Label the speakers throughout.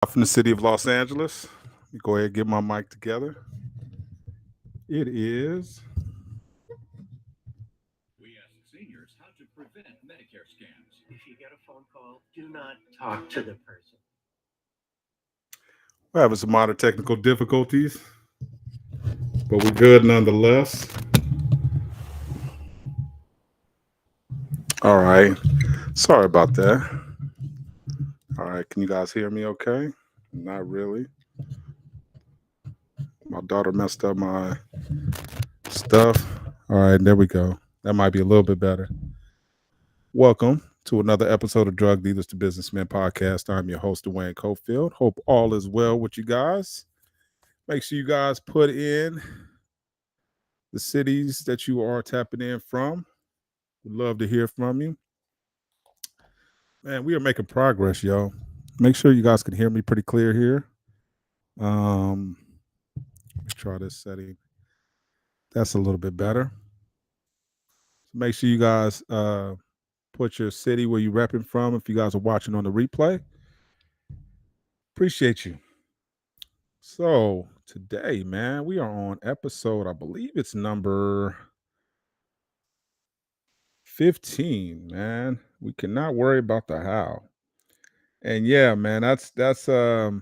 Speaker 1: From the city of Los Angeles. Let me go ahead and get my mic together. It is.
Speaker 2: We ask seniors how to prevent Medicare scams.
Speaker 3: If you get a phone call, do not talk to the person.
Speaker 1: We're having some minor technical difficulties, but we're good nonetheless. All right. Sorry about that. All right. Can you guys hear me okay? Not really. My daughter messed up my stuff. All right. There we go. That might be a little bit better. Welcome to another episode of Drug Dealers to Businessmen podcast. I'm your host, Duane. Hope all is well with you guys. Make sure you guys put in the cities that you are tapping in from. We'd love to hear from you. Man, we are making progress, y'all. Make sure you guys can hear me pretty clear here. Let's try this setting. That's a little bit better. So make sure you guys put your city where you're repping from if you guys are watching on the replay. Appreciate you. So today, man, we are on episode, I believe it's number 15, man. We cannot worry about the how. And yeah, man, that's a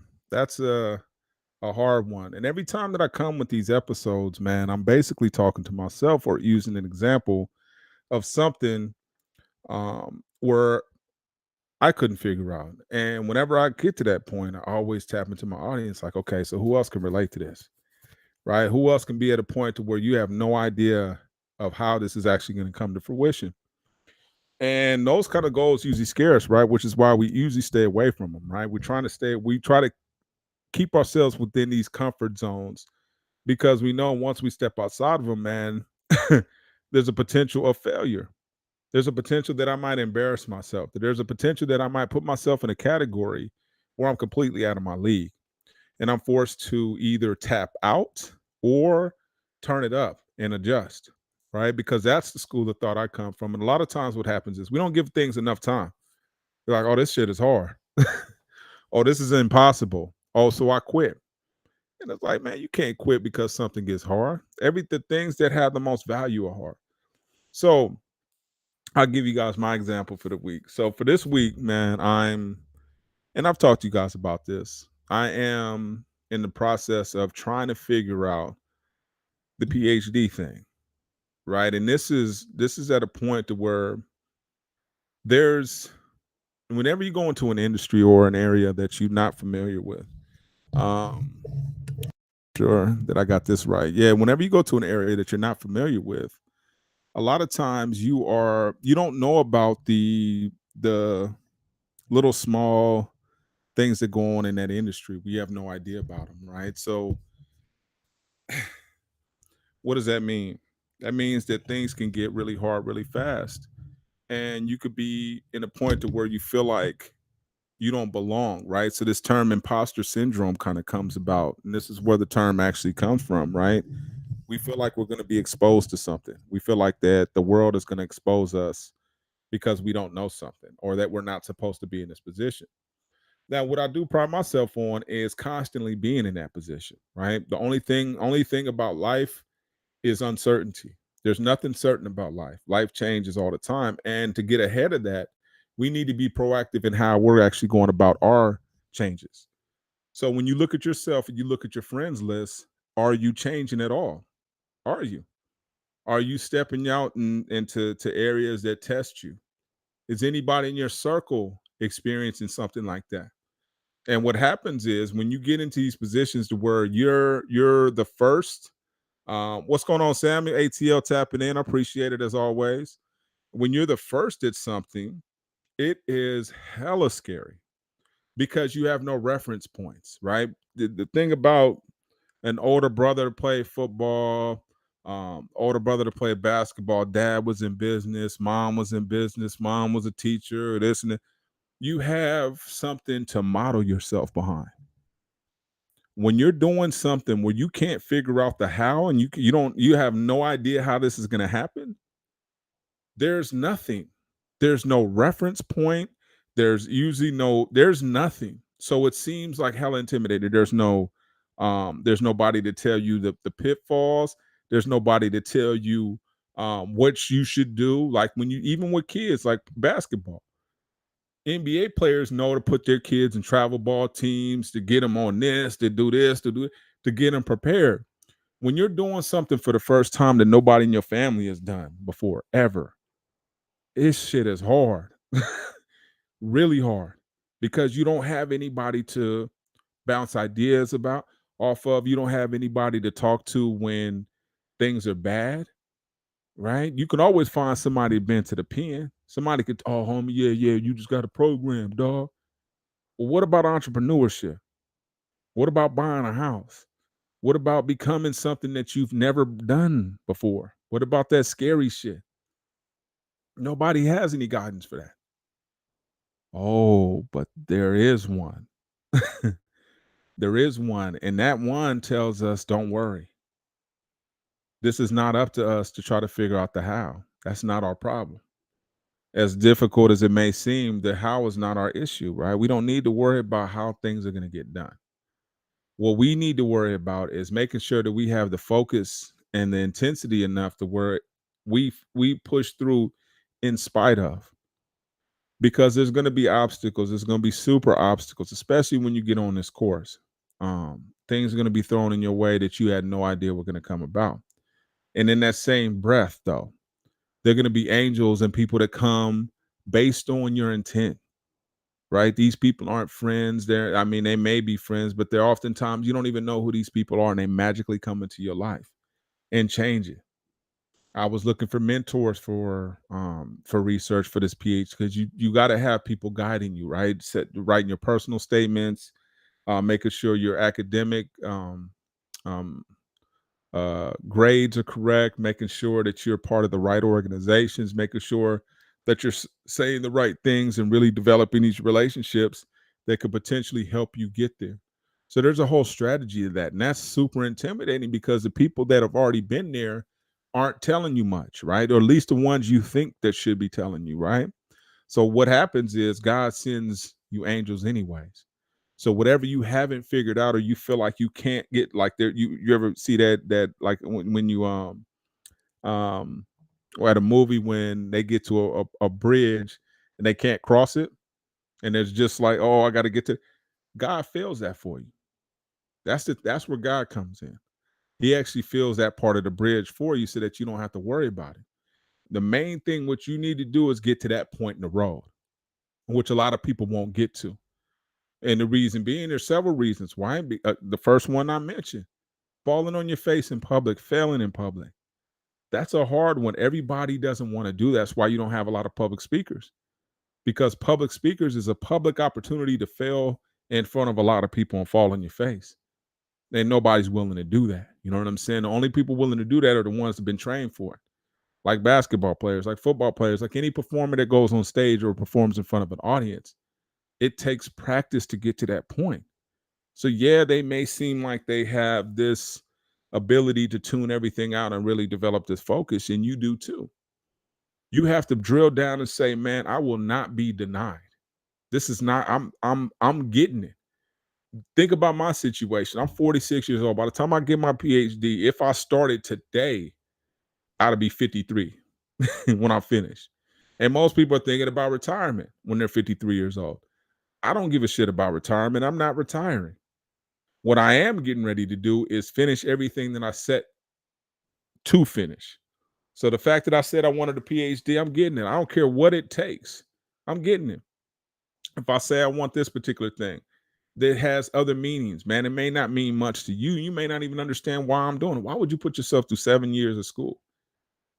Speaker 1: hard one. And every time that I come with these episodes, man, I'm basically talking to myself or using an example of something where I couldn't figure out. And whenever I get to that point, I always tap into my audience like, okay, so who else can relate to this? Right? Who else can be at a point to where you have no idea of how this is actually going to come to fruition? And those kind of goals usually scare us, right? Which is why we usually stay away from them, right? We try to keep ourselves within these comfort zones because we know once we step outside of them, man, there's a potential of failure. There's a potential that I might embarrass myself. That there's a potential that I might put myself in a category where I'm completely out of my league. And I'm forced to either tap out or turn it up and adjust, right? Because that's the school of thought I come from. And a lot of times what happens is we don't give things enough time. They're like, oh, this shit is hard. Oh, this is impossible. Oh, so I quit. And it's like, man, you can't quit because something gets hard. The things that have the most value are hard. So I'll give you guys my example for the week. So for this week, man, and I've talked to you guys about this. I am in the process of trying to figure out the PhD thing, right? And this is at a point to where there's whenever you go into an industry or an area that you're not familiar with, um, sure that I got this right. Yeah, whenever you go to an area that you're not familiar with, a lot of times you don't know about the little small things that go on in that industry. We have no idea about them, right? So what does that mean? That means that things can get really hard really fast. And you could be in a point to where you feel like you don't belong, right? So this term imposter syndrome kind of comes about. And this is where the term actually comes from, right? We feel like we're going to be exposed to something. We feel like that the world is going to expose us because we don't know something or that we're not supposed to be in this position. Now, what I do pride myself on is constantly being in that position, right? The only thing about life is uncertainty. There's nothing certain about life. Life changes all the time. And to get ahead of that, we need to be proactive in how we're actually going about our changes. So when you look at yourself and you look at your friends list, are you changing at all? Are you? Are you stepping out into areas that test you? Is anybody in your circle experiencing something like that? And what happens is when you get into these positions to where you're the first. What's going on, Samuel? ATL tapping in. I appreciate it as always. When you're the first at something, it is hella scary because you have no reference points, right? The thing about an older brother to play football, older brother to play basketball, dad was in business, mom was in business, mom was a teacher, this and that. You have something to model yourself behind. When you're doing something where you can't figure out the how and you have no idea how this is going to happen, there's nothing. There's no reference point. There's nothing. So it seems like hella intimidated. There's nobody to tell you the pitfalls. There's nobody to tell you what you should do. Like when you, even with kids, like basketball, NBA players know to put their kids in travel ball teams, to get them on this, to do it, to get them prepared. When you're doing something for the first time that nobody in your family has done before, ever, this shit is hard. Really hard, because you don't have anybody to bounce ideas about off of. You don't have anybody to talk to when things are bad, right? You can always find somebody been to the pen. Somebody could, oh homie, yeah, you just got a program, dog. Well, what about entrepreneurship? What about buying a house? What about becoming something that you've never done before? What about that scary shit? Nobody has any guidance for that. Oh, but there is one. There is one, and that one tells us, don't worry. This is not up to us to try to figure out the how. That's not our problem. As difficult as it may seem, the how is not our issue, right? We don't need to worry about how things are going to get done. What we need to worry about is making sure that we have the focus and the intensity enough to where we push through in spite of. Because there's going to be obstacles. There's going to be super obstacles, especially when you get on this course. Things are going to be thrown in your way that you had no idea were going to come about. And in that same breath, though, they're going to be angels and people that come based on your intent, right? These people aren't friends. I mean, they may be friends, but they're oftentimes, you don't even know who these people are, and they magically come into your life and change it. I was looking for mentors for research for this PhD, because you got to have people guiding you, right? Writing your personal statements, making sure your academic um, grades are correct, making sure that you're part of the right organizations, making sure that you're saying the right things and really developing these relationships that could potentially help you get there. So there's a whole strategy to that. And that's super intimidating, because the people that have already been there aren't telling you much, right? Or at least the ones you think that should be telling you, right? So what happens is God sends you angels anyways. So whatever you haven't figured out, or you feel like you can't get, like there, you ever see that like when you um or at a movie when they get to a bridge and they can't cross it, and it's just like, oh, I got to get to. God fills that for you. That's where God comes in. He actually fills that part of the bridge for you so that you don't have to worry about it. The main thing what you need to do is get to that point in the road, which a lot of people won't get to. And the reason being, there's several reasons why. The first one I mentioned, falling on your face in public, failing in public. That's a hard one. Everybody doesn't want to do that. That's why you don't have a lot of public speakers, because public speakers is a public opportunity to fail in front of a lot of people and fall on your face. And nobody's willing to do that. You know what I'm saying? The only people willing to do that are the ones that have been trained for it. Like basketball players, like football players, like any performer that goes on stage or performs in front of an audience. It takes practice to get to that point. So yeah, they may seem like they have this ability to tune everything out and really develop this focus, and you do too. You have to drill down and say, man, I will not be denied. This is not, I'm getting it. Think about my situation. I'm 46 years old. By the time I get my PhD, if I started today, I'd be 53 when I finish. And most people are thinking about retirement when they're 53 years old. I don't give a shit about retirement. I'm not retiring. What I am getting ready to do is finish everything that I set to finish. So the fact that I said I wanted a PhD, I'm getting it. I don't care what it takes. I'm getting it. If I say I want this particular thing that has other meanings, man, it may not mean much to you. You may not even understand why I'm doing it. Why would you put yourself through 7 years of school?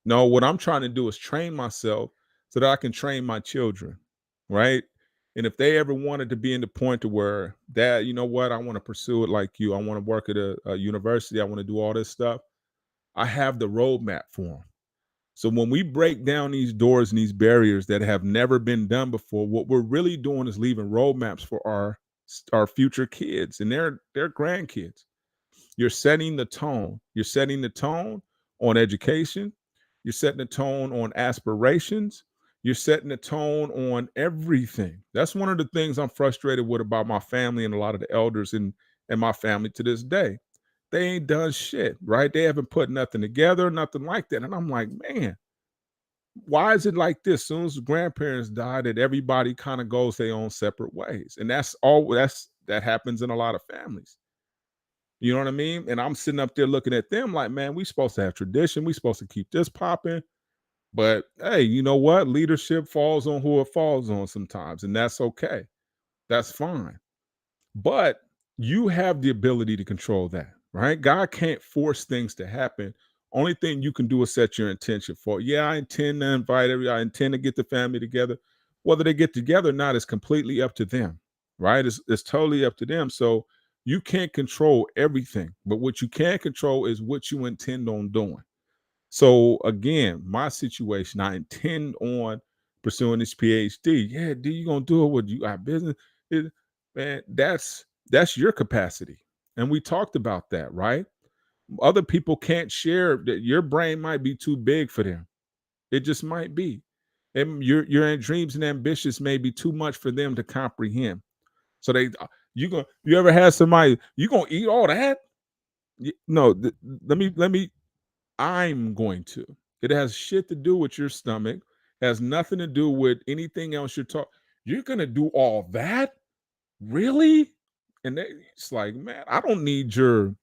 Speaker 1: No, what I'm trying to do is train myself so that I can train my children, right? And if they ever wanted to be in the point to where, Dad, you know what, I want to pursue it like you. I want to work at a university. I want to do all this stuff. I have the roadmap for them. So when we break down these doors and these barriers that have never been done before, what we're really doing is leaving roadmaps for our future kids and their grandkids. You're setting the tone. You're setting the tone on education. You're setting the tone on aspirations. You're setting the tone on everything. That's one of the things I'm frustrated with about my family and a lot of the elders in my family to this day. They ain't done shit, right? They haven't put nothing together, nothing like that. And I'm like, man, why is it like this? Soon as the grandparents die, that everybody kind of goes their own separate ways. And that happens in a lot of families. You know what I mean? And I'm sitting up there looking at them like, man, we supposed to have tradition. We supposed to keep this popping. But hey, you know what? Leadership falls on who it falls on sometimes, and that's okay. That's fine. But you have the ability to control that, right? God can't force things to happen. Only thing you can do is set your intention for. Yeah, I intend to I intend to get the family together. Whether they get together or not is completely up to them, right? It's totally up to them. So you can't control everything, but what you can control is what you intend on doing. So again, my situation, I intend on pursuing this PhD. Yeah, D, you gonna do it? What you got business? It- man, that's your capacity, and we talked about that, right? Other people can't share that. Your brain might be too big for them. It just might be, and your dreams and ambitions may be too much for them to comprehend. So you ever had somebody you gonna eat all that? No, let me I'm going to. It has shit to do with your stomach. Has nothing to do with anything else you're talking. You're gonna do all that, really? It's like, man, I don't need your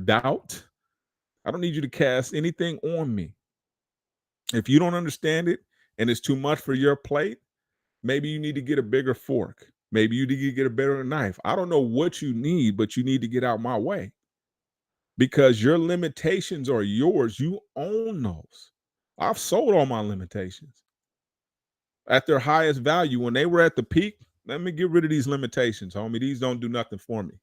Speaker 1: doubt. I don't need you to cast anything on me. If you don't understand it and it's too much for your plate, maybe you need to get a bigger fork. Maybe you need to get a better knife. I don't know what you need, but you need to get out my way because your limitations are yours. You own those. I've sold all my limitations at their highest value. When they were at the peak, let me get rid of these limitations, homie. These don't do nothing for me.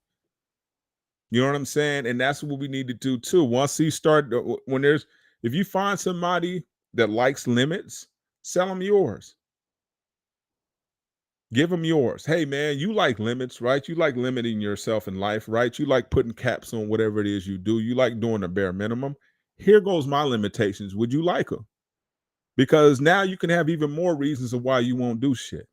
Speaker 1: You know what I'm saying? And that's what we need to do too. Once you start, if you find somebody that likes limits, sell them yours. Give them yours. Hey, man, you like limits, right? You like limiting yourself in life, right? You like putting caps on whatever it is you do. You like doing the bare minimum. Here goes my limitations. Would you like them? Because now you can have even more reasons of why you won't do shit.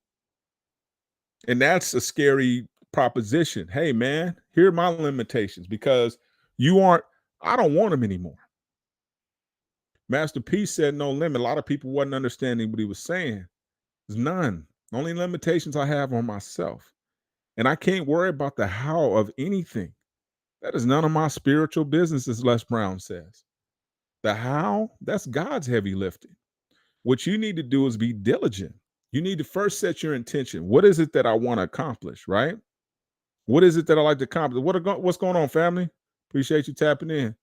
Speaker 1: And that's a scary proposition. Hey, man, here are my limitations because you aren't, I don't want them anymore. Master P said no limit. A lot of people wasn't understanding what he was saying. There's none. The only limitations I have on myself. And I can't worry about the how of anything. That is none of my spiritual business, as Les Brown says. The how, that's God's heavy lifting. What you need to do is be diligent. You need to first set your intention. What is it that I want to accomplish, right? What is it that I like to accomplish? What's going on, family? Appreciate you tapping in.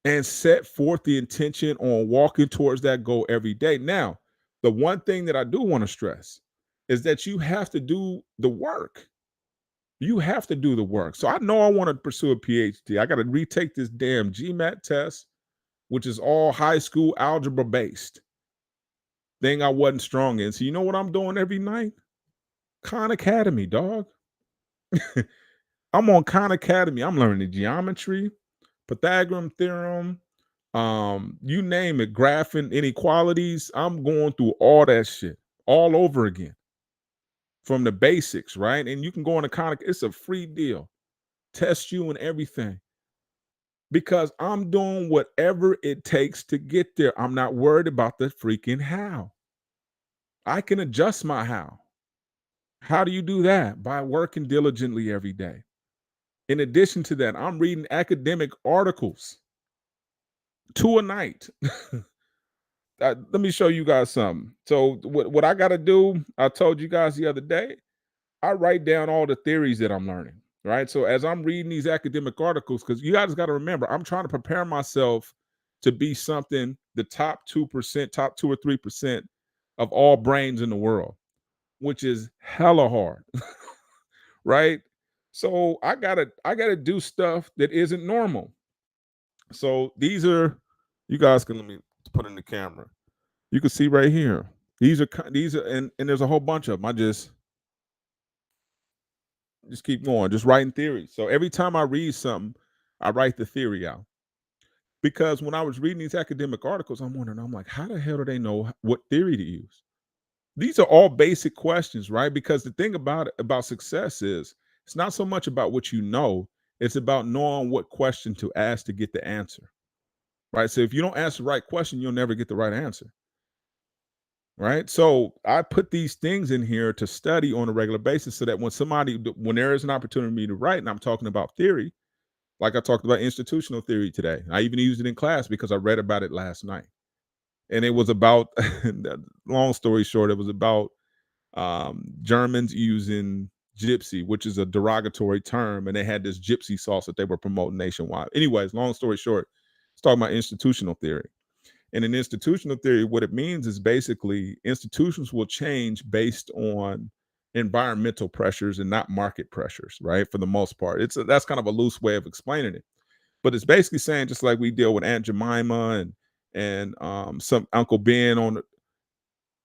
Speaker 1: And set forth the intention on walking towards that goal every day. Now, the one thing that I do want to stress is that you have to do the work. You have to do the work. So I know I want to pursue a PhD. I got to retake this damn GMAT test, which is all high school algebra based. Thing I wasn't strong in. So you know what I'm doing every night? Khan Academy, dog. I'm on Khan Academy. I'm learning geometry, Pythagorean theorem, you name it, graphing inequalities. I'm going through all that shit all over again from the basics, right? And you can go on a Khan. It's a free deal. Test you and everything because I'm doing whatever it takes to get there. I'm not worried about the freaking how. I can adjust my how. How do you do that? By working diligently every day. In addition to that, I'm reading academic articles 2 a night. Let me show you guys something. So what I got to do, I told you guys the other day, I write down all the theories that I'm learning, right? So as I'm reading these academic articles, because you guys got to remember, I'm trying to prepare myself to be something, the top 2%, top 2 or 3% of all brains in the world, which is hella hard, right? So I gotta do stuff that isn't normal. So these are, you guys can let me put in the camera. You can see right here. These are and there's a whole bunch of them. I just keep going, just writing theories. So every time I read something, I write the theory out. Because when I was reading these academic articles, I'm wondering, I'm like, how the hell do they know what theory to use? These are all basic questions, right? Because the thing about success is it's not so much about what you know, it's about knowing what question to ask to get the answer. Right. So if you don't ask the right question, you'll never get the right answer. Right. So I put these things in here to study on a regular basis so that when there is an opportunity to write, and I'm talking about theory, like I talked about institutional theory today, I even used it in class because I read about it last night. And it was about, long story short, it was about Germans using gypsy, which is a derogatory term, and they had this gypsy sauce that they were promoting nationwide. Anyways, long story short, it's talking about institutional theory. And in institutional theory, what it means is basically institutions will change based on environmental pressures and not market pressures, right? For the most part, that's kind of a loose way of explaining it, but it's basically saying just like we deal with Aunt Jemima and some Uncle Ben on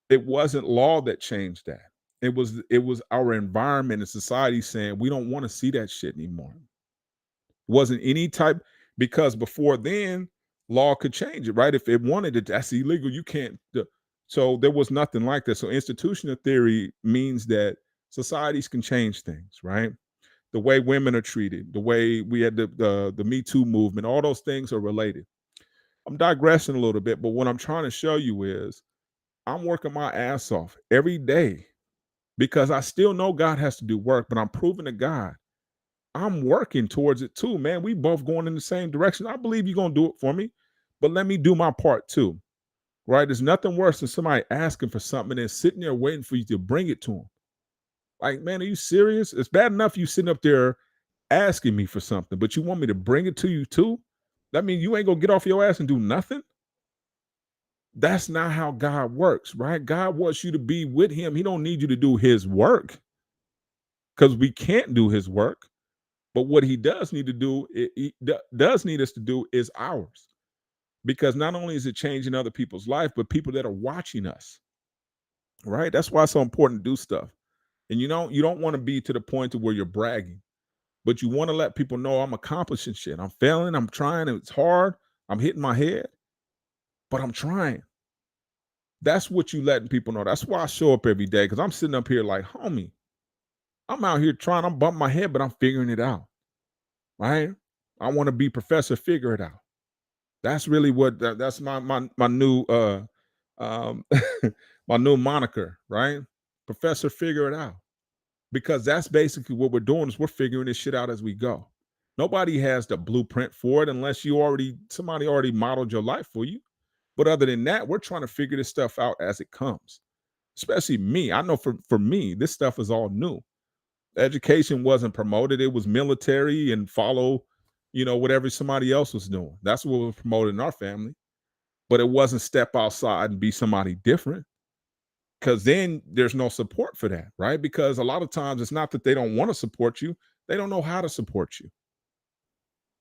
Speaker 1: it wasn't law that changed that. It was our environment and society saying we don't want to see that shit anymore. Wasn't any type because before then law could change it, right? If it wanted it, that's illegal. You can't. So there was nothing like that. So institutional theory means that societies can change things, right? The way women are treated, the way we had the Me Too movement, all those things are related. I'm digressing a little bit, but what I'm trying to show you is I'm working my ass off every day because I still know God has to do work, but I'm proving to God I'm working towards it too, man. We both going in the same direction. I believe you're gonna do it for me, but let me do my part too. Right? There's nothing worse than somebody asking for something and sitting there waiting for you to bring it to them. Like, man, are you serious? It's bad enough you sitting up there asking me for something, but you want me to bring it to you too? That means you ain't gonna get off your ass and do nothing. That's not how God works, right? God wants you to be with him. He don't need you to do his work because we can't do his work. But what he does need to do, does need us to do is ours. Because not only is it changing other people's life, but people that are watching us, right? That's why it's so important to do stuff. And you don't want to be to the point to where you're bragging, but you want to let people know I'm accomplishing shit. I'm failing, I'm trying, it's hard, I'm hitting my head, but I'm trying. That's what you letting people know. That's why I show up every day because I'm sitting up here like, homie, I'm out here trying, I'm bumping my head, but I'm figuring it out, right? I want to be Professor Figure It Out. That's really what that's my new um my new moniker, right? Professor Figure It Out. Because that's basically what we're doing is we're figuring this shit out as we go. Nobody has the blueprint for it unless somebody already modeled your life for you. But other than that, we're trying to figure this stuff out as it comes. Especially me. I know for me, this stuff is all new. Education wasn't promoted. It was military and follow, whatever somebody else was doing. That's what was promoted in our family. But it wasn't step outside and be somebody different. Because then there's no support for that, right? Because a lot of times it's not that they don't want to support you, they don't know how to support you.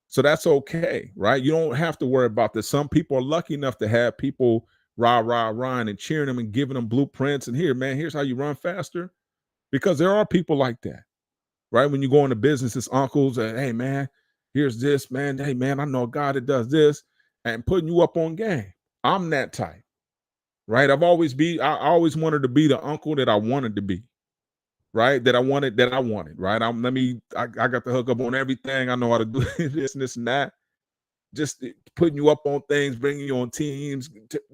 Speaker 1: So that's okay, right? You don't have to worry about this. Some people are lucky enough to have people rah, rah, rah, and cheering them and giving them blueprints. And here, man, here's how you run faster. Because there are people like that, right? When you go into business, it's uncles and hey, man, here's this, man. Hey, man, I know a guy that does this and putting you up on game. I'm that type. Right. I always wanted to be the uncle that I wanted to be. Right. That I wanted. Right. I got the hook up on everything. I know how to do this and this and that. Just putting you up on things, bringing you on teams,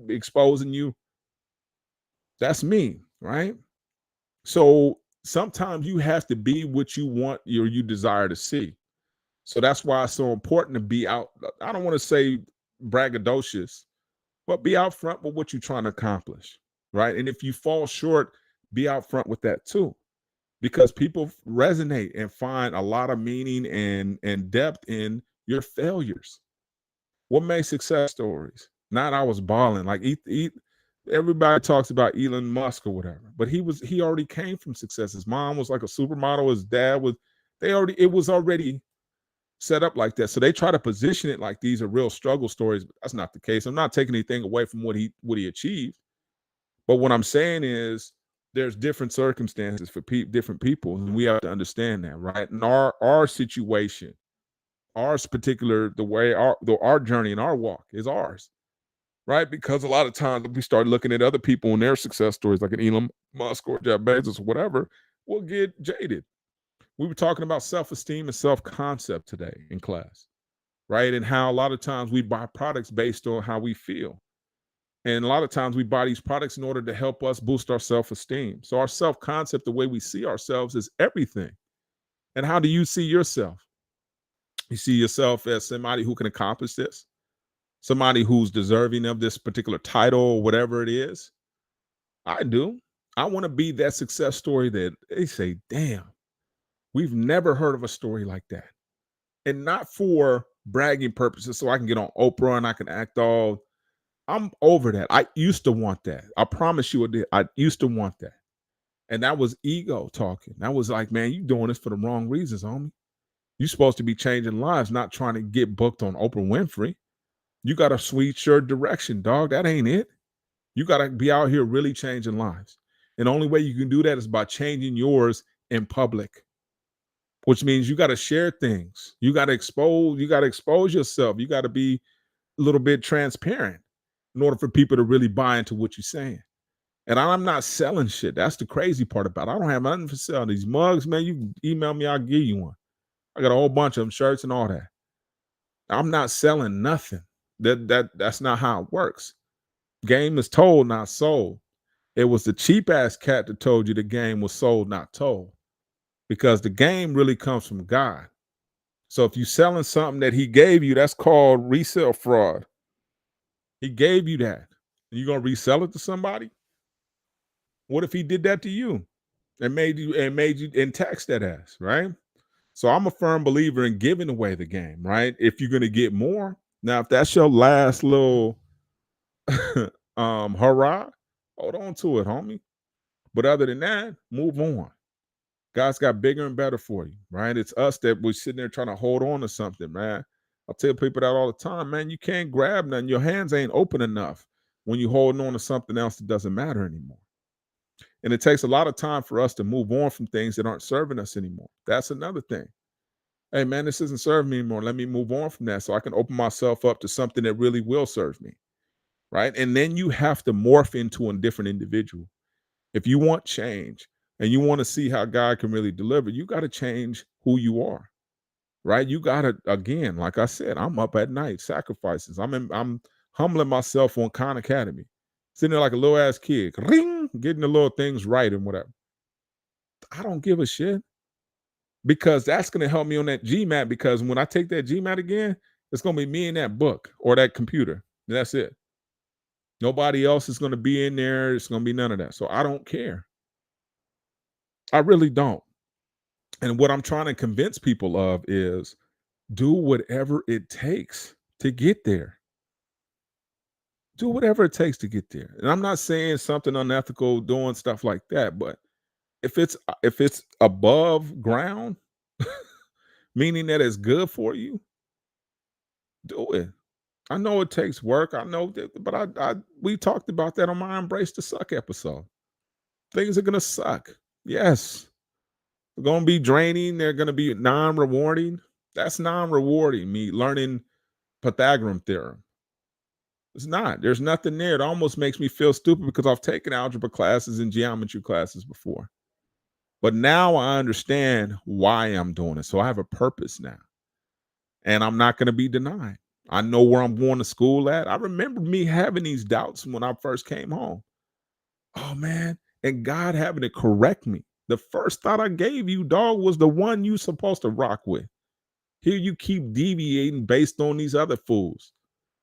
Speaker 1: exposing you. That's me. Right. So sometimes you have to be what you want or you desire to see. So that's why it's so important to be out. I don't want to say braggadocious, but be out front with what you're trying to accomplish, right? And if you fall short, be out front with that too, because people resonate and find a lot of meaning and depth in your failures. What makes success stories? Not I was balling like everybody talks about Elon Musk or whatever, but he already came from success. His mom was like a supermodel. His dad was. It was already set up like that. So they try to position it like these are real struggle stories, but that's not the case. I'm not taking anything away from what he achieved. But what I'm saying is there's different circumstances for different people, and we have to understand that, right? In our situation, Ours particular, the way our journey and our walk is ours, right? Because a lot of times we start looking at other people and their success stories, like an Elon Musk or Jeff Bezos or whatever, we'll get jaded. We were talking about self-esteem and self-concept today in class, right? And how a lot of times we buy products based on how we feel. And a lot of times we buy these products in order to help us boost our self-esteem. So our self-concept, the way we see ourselves, is everything. And how do you see yourself? You see yourself as somebody who can accomplish this, somebody who's deserving of this particular title or whatever it is. I do. I want to be that success story that they say, damn, we've never heard of a story like that. And not for bragging purposes so I can get on Oprah and I can act all. I'm over that. I used to want that. I promise you I did. I used to want that. And that was ego talking. That was like, man, you doing this for the wrong reasons, homie. You're supposed to be changing lives, not trying to get booked on Oprah Winfrey. You got to switch your direction, dog. That ain't it. You got to be out here really changing lives. And the only way you can do that is by changing yours in public, which means you got to share things. You got to expose yourself. You got to be a little bit transparent in order for people to really buy into what you're saying. And I'm not selling shit. That's the crazy part about it. I don't have nothing for sale. These mugs, man, you can email me, I'll give you one. I got a whole bunch of them, shirts and all that. I'm not selling nothing. That's not how it works. Game is told, not sold. It was the cheap ass cat that told you the game was sold, not told. Because the game really comes from God. So if you're selling something that he gave you, that's called resale fraud. He gave you that. And you're gonna resell it to somebody? What if he did that to you and made you and taxed that ass, right? So I'm a firm believer in giving away the game, right? If you're gonna get more. Now, if that's your last little hurrah, hold on to it, homie. But other than that, move on. God's got bigger and better for you, right? It's us that we're sitting there trying to hold on to something, man. I tell people that all the time, man. You can't grab nothing. Your hands ain't open enough when you're holding on to something else that doesn't matter anymore. And it takes a lot of time for us to move on from things that aren't serving us anymore. That's another thing. Hey, man, this isn't serving me anymore. Let me move on from that so I can open myself up to something that really will serve me, right? And then you have to morph into a different individual. If you want change and you want to see how God can really deliver, you got to change who you are, right? You got to, again, like I said, I'm up at night, sacrifices. I'm humbling myself on Khan Academy, sitting there like a little ass kid, ring, getting the little things right and whatever. I don't give a shit because that's going to help me on that GMAT. Because when I take that GMAT again, it's going to be me and that book or that computer. That's it. Nobody else is going to be in there. It's going to be none of that. So I don't care. I really don't. And what I'm trying to convince people of is do whatever it takes to get there. Do whatever it takes to get there. And I'm not saying something unethical doing stuff like that, but if it's above ground, meaning that it's good for you, do it. I know it takes work. I know that, but I we talked about that on my Embrace the Suck episode. Things are gonna suck. Yes. They're gonna be draining, they're gonna be non-rewarding. That's non-rewarding, me learning Pythagorean theorem. It's not. There's nothing there. It almost makes me feel stupid because I've taken algebra classes and geometry classes before. But now I understand why I'm doing it. So I have a purpose now. And I'm not going to be denied. I know where I'm going to school at. I remember me having these doubts when I first came home. Oh man, and God having to correct me. The first thought I gave you, dog, was the one you supposed to rock with. Here you keep deviating based on these other fools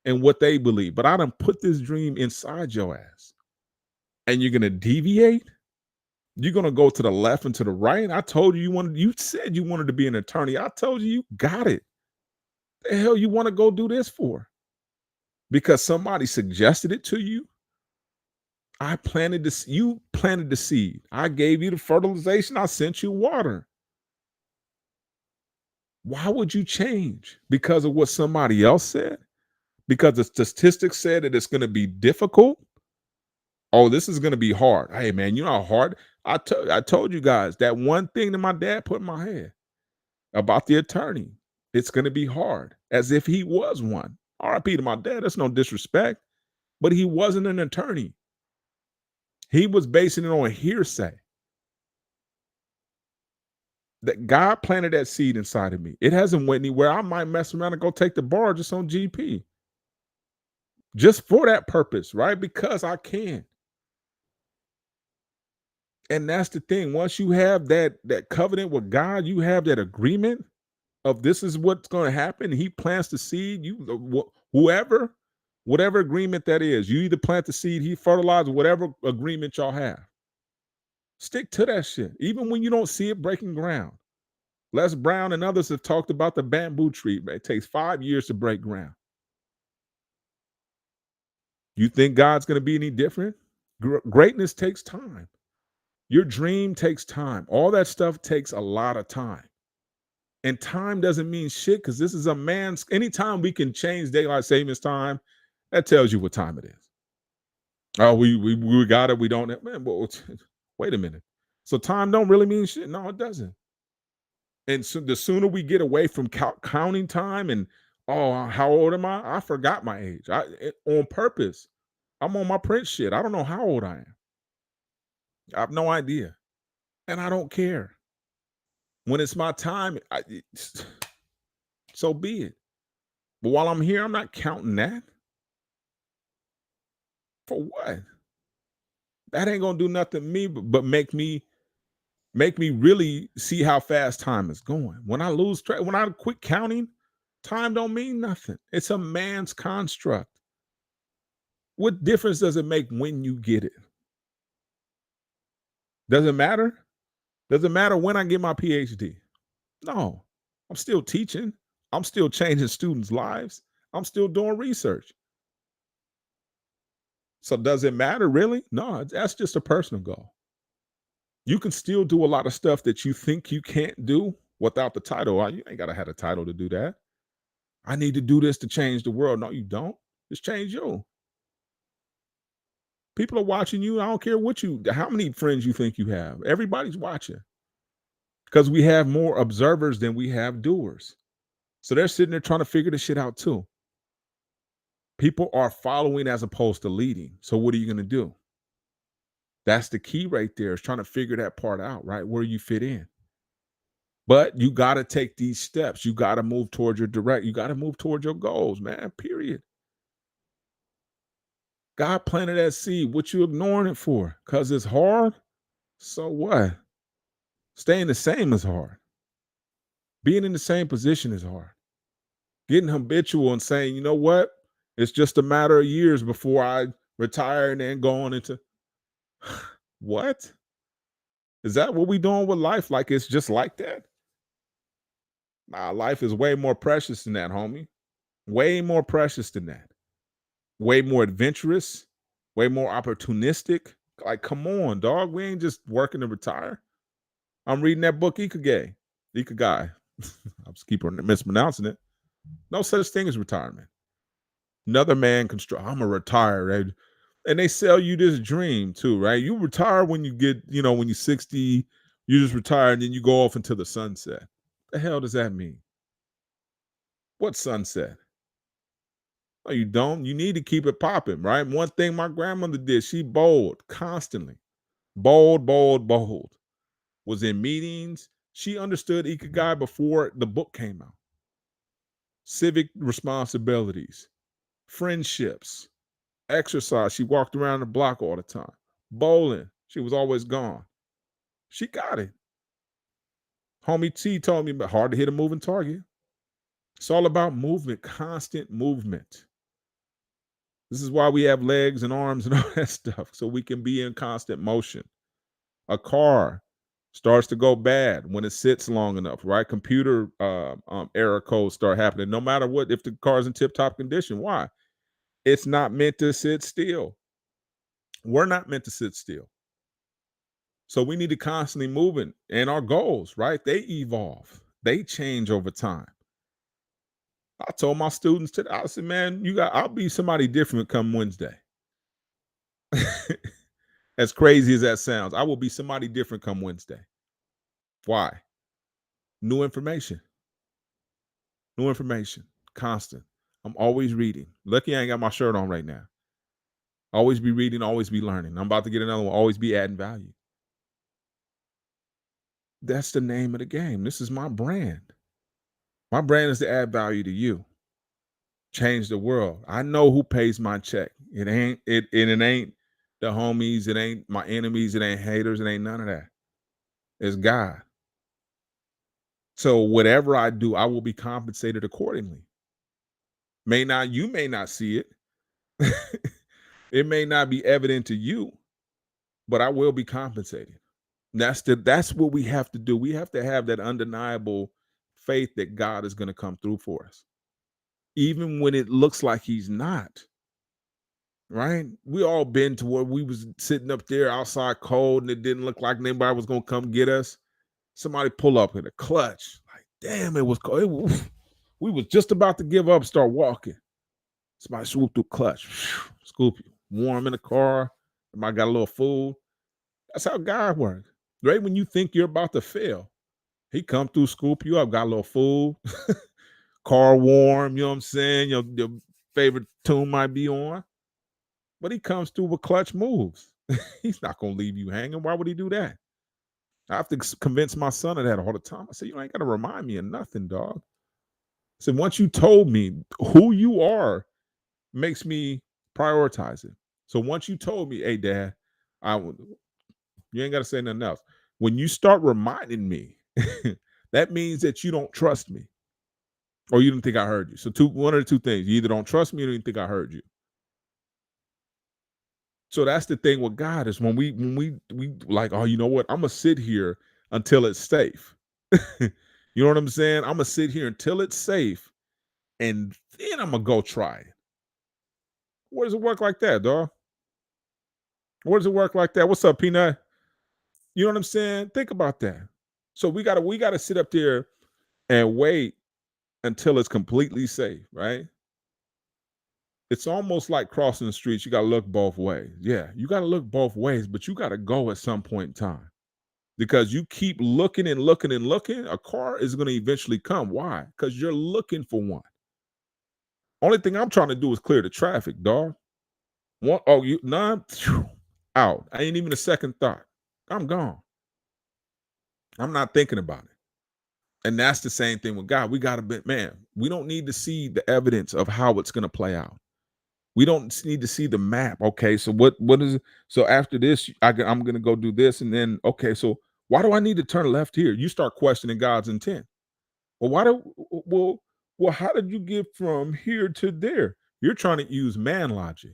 Speaker 1: and what they believe. But I done put this dream inside your ass. And you're gonna deviate? You're gonna go to the left and to the right. I told you you said you wanted to be an attorney. I told you got it. The hell you want to go do this for? Because somebody suggested it to you. I planted this, you planted the seed. I gave you the fertilization, I sent you water. Why would you change? Because of what somebody else said? Because the statistics said that it's going to be difficult. Oh, this is going to be hard. Hey, man, you know how hard? I told you guys that one thing that my dad put in my head about the attorney. It's going to be hard, as if he was one. RIP to my dad. That's no disrespect, but he wasn't an attorney. He was basing it on hearsay. That God planted that seed inside of me. It hasn't went anywhere. I might mess around and go take the bar just on GP, just for that purpose, right? Because I can. And that's the thing. Once you have that covenant with God, you have that agreement of this is what's going to happen. He plants the seed. Whoever, whatever agreement that is, you either plant the seed, he fertilizes, whatever agreement y'all have. Stick to that shit, even when you don't see it breaking ground. Les Brown and others have talked about the bamboo tree. It takes 5 years to break ground. You think God's going to be any different? Greatness takes time. Your dream takes time. All that stuff takes a lot of time. And time doesn't mean shit because this is a man's. Anytime we can change daylight savings time, that tells you what time it is. Oh, we got it. We don't. Man, well, wait a minute. So time don't really mean shit. No, it doesn't. And so the sooner we get away from counting time and how old am I? I forgot my age. On purpose. I'm on my Prince shit. I don't know how old I am. I have no idea, and I don't care. When it's my time, so be it. But while I'm here, I'm not counting that. For what? That ain't gonna do nothing to me, but make me really see how fast time is going. When I lose track, when I quit counting, time don't mean nothing. It's a man's construct. What difference does it make when you get it? Does it matter? Does it matter when I get my PhD? No. I'm still teaching. I'm still changing students' lives. I'm still doing research. So does it matter really? No, that's just a personal goal. You can still do a lot of stuff that you think you can't do without the title. You ain't got to have a title to do that. I need to do this to change the world. No, you don't. Just change you. People are watching you. I don't care how many friends you think you have. Everybody's watching because we have more observers than we have doers. So they're sitting there trying to figure this shit out too. People are following as opposed to leading. So what are you going to do? That's the key right there, is trying to figure that part out, right? Where you fit in. But you got to take these steps. You got to move towards you got to move towards your goals, man, period. God planted that seed. What you ignoring it for? Because it's hard? So what? Staying the same is hard. Being in the same position is hard. Getting habitual and saying, you know what? It's just a matter of years before I retire and then go on into what? Is that what we doing with life? Like it's just like that? Nah, life is way more precious than that, homie. Way more precious than that. Way more adventurous, way more opportunistic. Like, come on, dog. We ain't just working to retire. I'm reading that book, Ikigai. Ikigai. I just keep mispronouncing it. No such thing as retirement. Another man construct. I'm a retire, right? And they sell you this dream too, right? You retire when you get, when you're 60, you just retire and then you go off into the sunset. The hell does that mean? What sunset? No, you don't. You need to keep it popping, right? One thing my grandmother did, she bowled constantly. Bold, bold, bold. Was in meetings. She understood Ikigai before the book came out. Civic responsibilities, friendships, exercise. She walked around the block all the time. Bowling. She was always gone. She got it. Homie T told me about hard to hit a moving target. It's all about movement, constant movement. This is why we have legs and arms and all that stuff, so we can be in constant motion. A car starts to go bad when it sits long enough, right? Computer error codes start happening, no matter what, if the car's in tip-top condition. Why? It's not meant to sit still. We're not meant to sit still. So we need to constantly moving, and our goals, right? They evolve. They change over time. I told my students today, I said, man, I'll be somebody different come Wednesday. As crazy as that sounds, I will be somebody different come Wednesday. Why? New information. New information, constant. I'm always reading. Lucky I ain't got my shirt on right now. Always be reading, always be learning. I'm about to get another one. Always be adding value. That's the name of the game. This is my brand. My brand is to add value to you. Change the world. I know who pays my check. It ain't the homies, it ain't my enemies, it ain't haters, it ain't none of that. It's God. So whatever I do, I will be compensated accordingly. You may not see it. It may not be evident to you, but I will be compensated. That's what we have to do. We have to have that undeniable faith that God is going to come through for us, even when it looks like He's not. Right? We all been to where we was sitting up there outside cold, and it didn't look like anybody was going to come get us. Somebody pull up in a clutch. Like, damn, it was cold. We was just about to give up, start walking. Somebody swoop through clutch, scoop you, warm in the car. Somebody got a little food. That's how God works. Right when you think you're about to fail, He come through, scoop you up, got a little food, car warm. You know what I'm saying? Your favorite tune might be on, but He comes through with clutch moves. He's not gonna leave you hanging. Why would He do that? I have to convince my son of that all the time. I say, you ain't got to remind me of nothing, dog. I said, once you told me who you are, makes me prioritize it. So once you told me, hey, Dad, you ain't got to say nothing else. When you start reminding me, that means that you don't trust me, or you didn't think I heard you. So one of the two things: you either don't trust me, or you didn't think I heard you. So that's the thing with God is when we like, oh, you know what? I'm gonna sit here until it's safe. You know what I'm saying? I'm gonna sit here until it's safe, and then I'm gonna go try it. Where does it work like that, dog? Where does it work like that? What's up, Peanut? You know what I'm saying? Think about that. So we gotta sit up there and wait until it's completely safe, right? It's almost like crossing the streets. You gotta look both ways. Yeah, you gotta look both ways, but you gotta go at some point in time. Because you keep looking and looking and looking, a car is gonna eventually come. Why? Because you're looking for one. Only thing I'm trying to do is clear the traffic, dog. One, oh, you none out. I ain't even a second thought. I'm gone. I'm not thinking about it. And that's the same thing with God. We gotta be, man, we don't need to see the evidence of how it's gonna play out. We don't need to see the map. Okay, so what is it? So after this, I'm gonna go do this, and then okay, so why do I need to turn left here? You start questioning God's intent. Well, well, how did you get from here to there? You're trying to use man logic.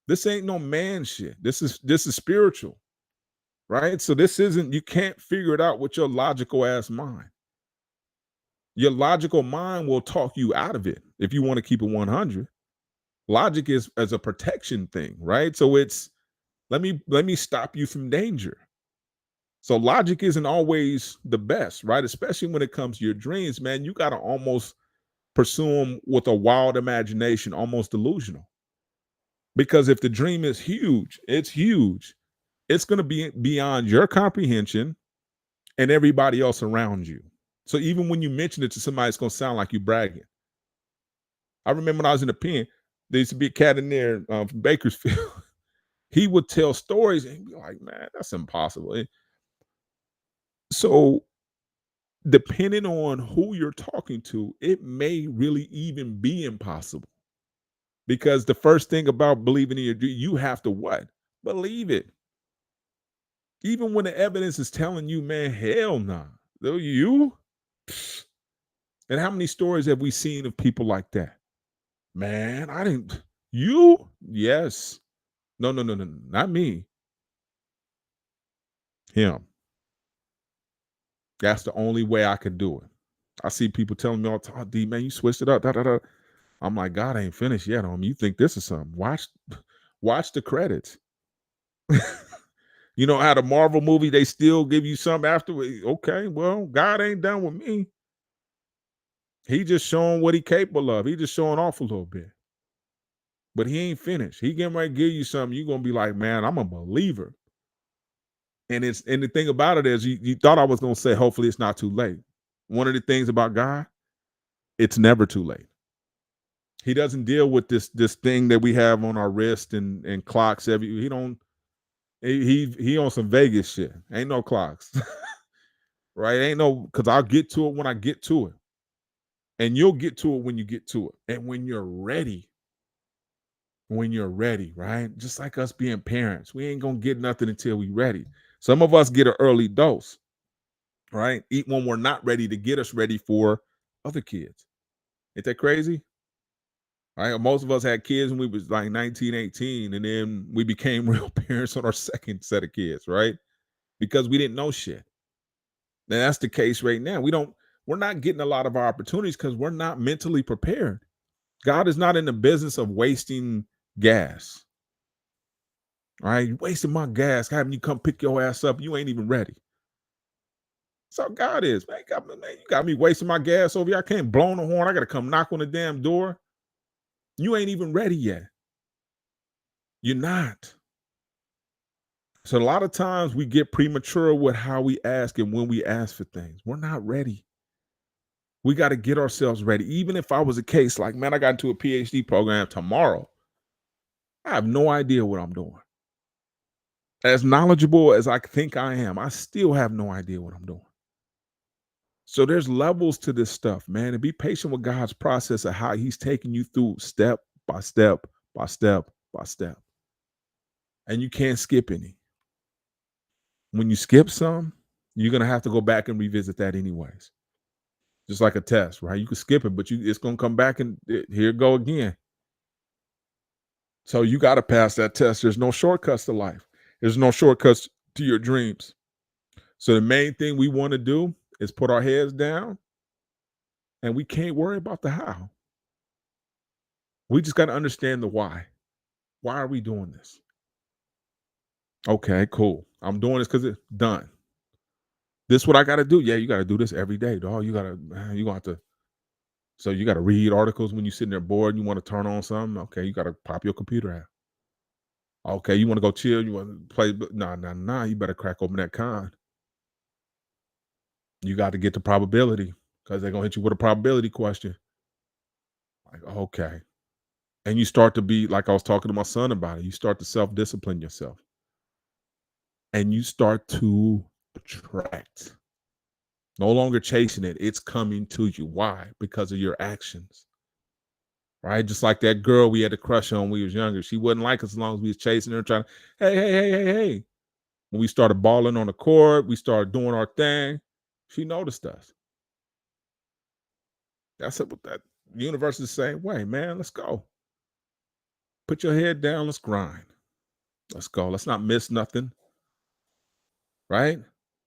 Speaker 1: This ain't no man shit. This is spiritual, right? So this isn't, you can't figure it out with your logical ass mind. Your logical mind will talk you out of it if you want to keep it 100. Logic is as a protection thing, right? So it's let me stop you from danger. So logic isn't always the best, right? Especially when it comes to your dreams, man. You got to almost pursue them with a wild imagination, almost delusional. Because if the dream is huge, it's huge. It's going to be beyond your comprehension and everybody else around you. So even when you mention it to somebody, it's going to sound like you bragging. I remember when I was in the pen, there used to be a cat in there from Bakersfield. He would tell stories and be like, man, that's impossible. So depending on who you're talking to, it may really even be impossible. Because the first thing about believing in your dream, you have to what? Believe it. Even when the evidence is telling you, man, hell nah. Though you? And how many stories have we seen of people like that? Man, I didn't. You? Yes. No, not me. Him. That's the only way I could do it. I see people telling me all the time, D, man, you switched it up. Da, da, da. I'm like, God ain't finished yet on me. You think this is something? Watch the credits. You know how the Marvel movie, they still give you something afterwards. Okay, well, God ain't done with me. He just showing what he capable of. He just showing off a little bit. But he ain't finished. He getting ready to give you something. You're gonna be like, man, I'm a believer. And the thing about it is you thought I was gonna say, hopefully it's not too late. One of the things about God, It's never too late. He doesn't deal with this thing that we have on our wrist and clocks. He don't. He on some Vegas shit. Ain't no clocks, right? Ain't no, because I'll get to it when I get to it, and you'll get to it when you get to it, and when you're ready. When you're ready, right? Just like us being parents, we ain't gonna get nothing until we ready. Some of us get an early dose, right? Eat when we're not ready to get us ready for other kids. Ain't that crazy? Right? Most of us had kids when we was like 19, 18, and then we became real parents on our second set of kids, right? Because we didn't know shit. And that's the case right now. We're not getting a lot of our opportunities because we're not mentally prepared. God is not in the business of wasting gas. All right, you wasting my gas, having you come pick your ass up. You ain't even ready. So God is, man, you got me wasting my gas over here. I can't blow on the horn. I gotta come knock on the damn door. You ain't even ready yet. You're not. So a lot of times we get premature with how we ask and when we ask for things. We're not ready. We got to get ourselves ready. Even if I was a case like, man, I got into a PhD program tomorrow, I have no idea what I'm doing. As knowledgeable as I think I am, I still have no idea what I'm doing. So there's levels to this stuff, man, and be patient with God's process of how he's taking you through step by step by step by step. And you can't skip any. When you skip some, you're going to have to go back and revisit that anyways. Just like a test, right? You can skip it, but it's going to come back and here it go again. So you got to pass that test. There's no shortcuts to life. There's no shortcuts to your dreams. So the main thing we want to do is put our heads down, and we can't worry about the how. We just got to understand the why. Why are we doing this? Okay, cool. I'm doing this because it's done. This is what I got to do. Yeah, you got to do this every day, dog. You going to have to. So you got to read articles when you're sitting there bored and you want to turn on something. Okay, you got to pop your computer out. Okay, you want to go chill. You want to play. Nah. You better crack open that con. You got to get the probability because they're going to hit you with a probability question. Like, okay. And you start to be, like I was talking to my son about it, you start to self-discipline yourself. And you start to attract. No longer chasing it. It's coming to you. Why? Because of your actions. Right? Just like that girl we had a crush on when we was younger. She wouldn't like us as long as we was chasing her, trying, hey. When we started balling on the court, we started doing our thing. She noticed us. That's it with that. The universe is the same way, man. Let's go. Put your head down. Let's grind. Let's go. Let's not miss nothing. Right?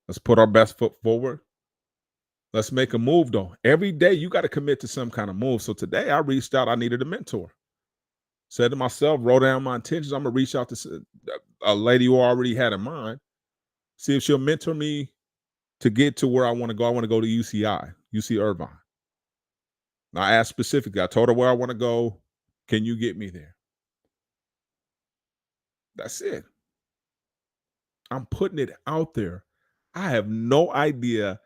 Speaker 1: Let's put our best foot forward. Let's make a move, though. Every day you got to commit to some kind of move. So today I reached out. I needed a mentor. Said to myself, wrote down my intentions. I'm going to reach out to a lady who I already had in mind. See if she'll mentor me to get to where I want to go. I want to go to UC Irvine. And I asked specifically. I told her where I want to go. Can you get me there? That's it. I'm putting it out there. I have no idea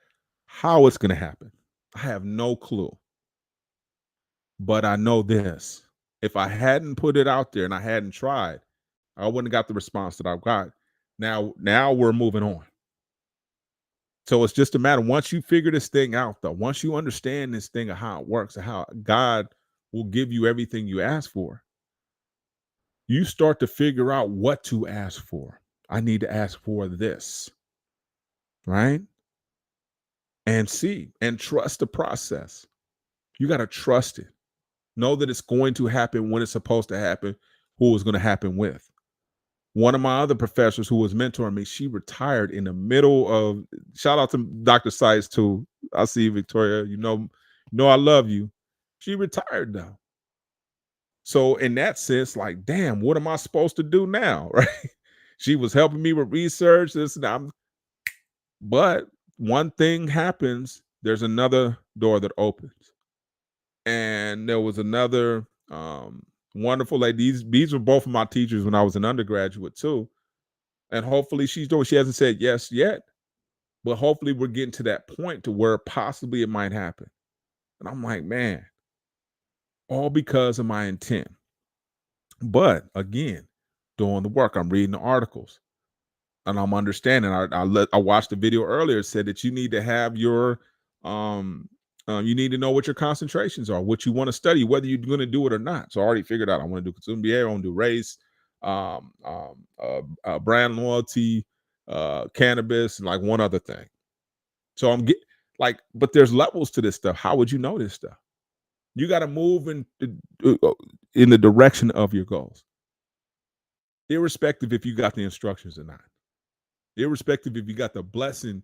Speaker 1: how it's going to happen. I have no clue. But I know this. If I hadn't put it out there and I hadn't tried, I wouldn't have got the response that I've got. Now we're moving on. So it's just a matter, once you figure this thing out, though, once you understand this thing of how it works and how God will give you everything you ask for, you start to figure out what to ask for. I need to ask for this, right? And see and trust the process. You got to trust it. Know that it's going to happen when it's supposed to happen, who it's going to happen with. One of my other professors who was mentoring me, she retired in the middle of, shout out to Dr. Sites too. I see you, Victoria. You know I love you. She retired though. So in that sense, like, damn, what am I supposed to do now? Right? She was helping me with research, this and that. But one thing happens, there's another door that opens. And there was another wonderful lady. These were both of my teachers when I was an undergraduate too. And hopefully she's doing, she hasn't said yes yet, but hopefully we're getting to that point to where possibly it might happen. And I'm like, man, all because of my intent. But again, doing the work, I'm reading the articles and I'm understanding. I watched the video earlier. It said that you need to have your um you need to know what your concentrations are, what you want to study, whether you're going to do it or not. So I already figured out I want to do consumer behavior, I want to do race, brand loyalty, cannabis, and like one other thing. So I'm get like, but there's levels to this stuff. How would you know this stuff? You got to move in the direction of your goals, irrespective if you got the instructions or not, irrespective if you got the blessing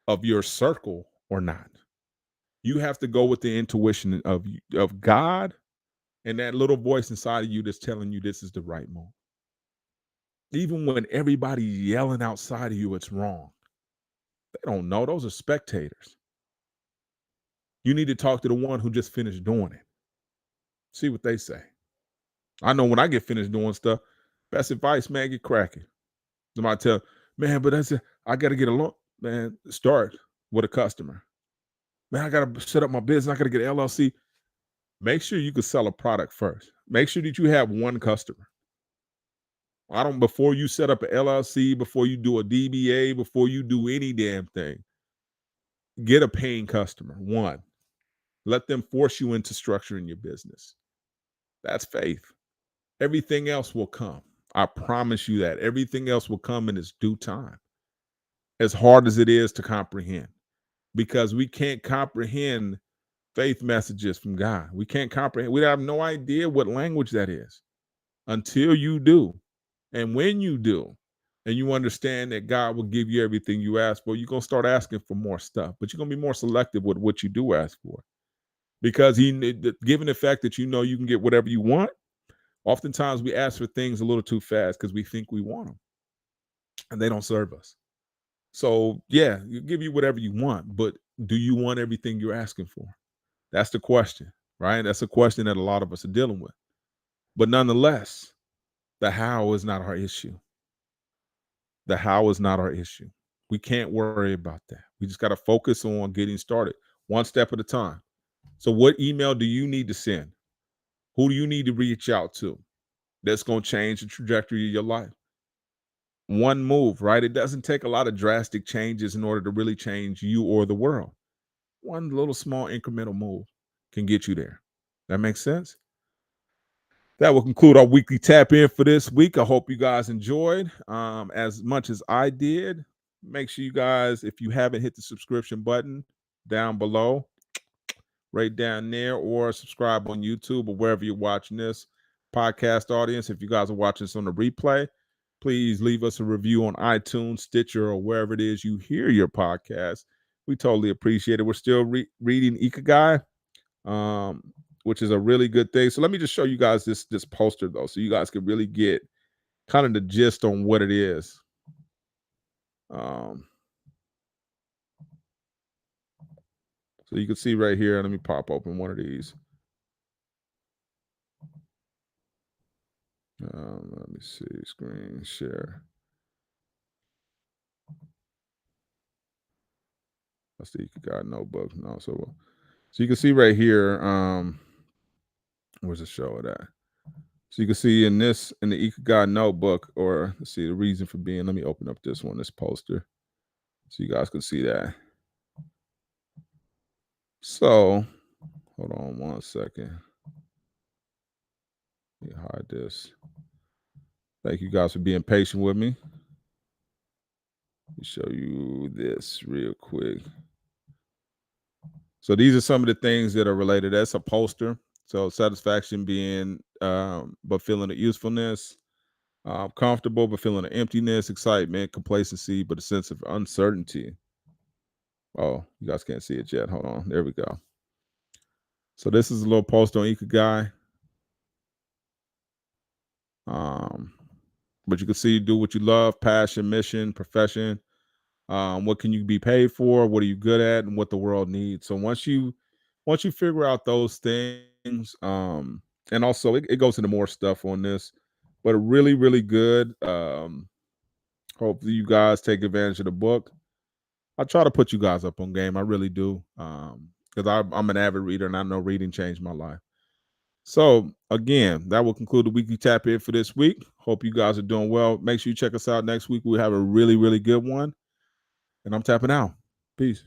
Speaker 1: of your circle or not. You have to go with the intuition of God and that little voice inside of you that's telling you this is the right move. Even when everybody's yelling outside of you, it's wrong. They don't know. Those are spectators. You need to talk to the one who just finished doing it. See what they say. I know when I get finished doing stuff, best advice, man, get cracking. Somebody tell, man, but that's it. I got to get along. Man, start with a customer. Man, I got to set up my business. I got to get an LLC. Make sure you can sell a product first. Make sure that you have one customer. I don't, before you set up an LLC, before you do a DBA, before you do any damn thing, get a paying customer. One, let them force you into structuring your business. That's faith. Everything else will come. I promise you that. Everything else will come in its due time. As hard as it is to comprehend, because we can't comprehend faith messages from God. We can't comprehend. We have no idea what language that is until you do. And when you do, and you understand that God will give you everything you ask for, you're going to start asking for more stuff, but you're going to be more selective with what you do ask for. Because given the fact that you know you can get whatever you want, oftentimes we ask for things a little too fast because we think we want them and they don't serve us. So yeah, you give you whatever you want, but do you want everything you're asking for? That's the question, right? That's a question that a lot of us are dealing with. But nonetheless, the how is not our issue. The how is not our issue. We can't worry about that. We just got to focus on getting started one step at a time. So what email do you need to send? Who do you need to reach out to? That's going to change the trajectory of your life. One move, right? It doesn't take a lot of drastic changes in order to really change you or the world. One little small incremental move can get you there. That makes sense? That will conclude our weekly tap in for this week. I hope you guys enjoyed as much as I did. Make sure you guys, if you haven't hit the subscription button down below, right down there, or subscribe on YouTube or wherever you're watching this podcast audience. If you guys are watching this on the replay, please leave us a review on iTunes, Stitcher, or wherever it is you hear your podcast. We totally appreciate it. We're still reading Ikigai, which is a really good thing. So let me just show you guys this poster though, so you guys can really get kind of the gist on what it is. So you can see right here. Let me pop open one of these. Let me see. Screen share. That's the Ikigai notebook. No, so you can see right here. Where's the show of that? So you can see in the Ikigai notebook, or let's see the reason for being. Let me open up this one, this poster, so you guys can see that. So hold on one second. Let me hide this. Thank you guys for being patient with me. Let me show you this real quick. So these are some of the things that are related. That's a poster. So satisfaction being, but feeling the usefulness, comfortable, but feeling the emptiness, excitement, complacency, but a sense of uncertainty. Oh, you guys can't see it yet. Hold on. There we go. So this is a little post on Ikigai. But you can see, do what you love, passion, mission, profession. What can you be paid for? What are you good at, and what the world needs? So once you figure out those things, and also it goes into more stuff on this, but really, really good. Hopefully you guys take advantage of the book. I try to put you guys up on game. I really do. because I'm an avid reader and I know reading changed my life. So again, that will conclude the weekly tap in for this week. Hope you guys are doing well. Make sure you check us out next week. We have a really, really good one. And I'm tapping out. Peace.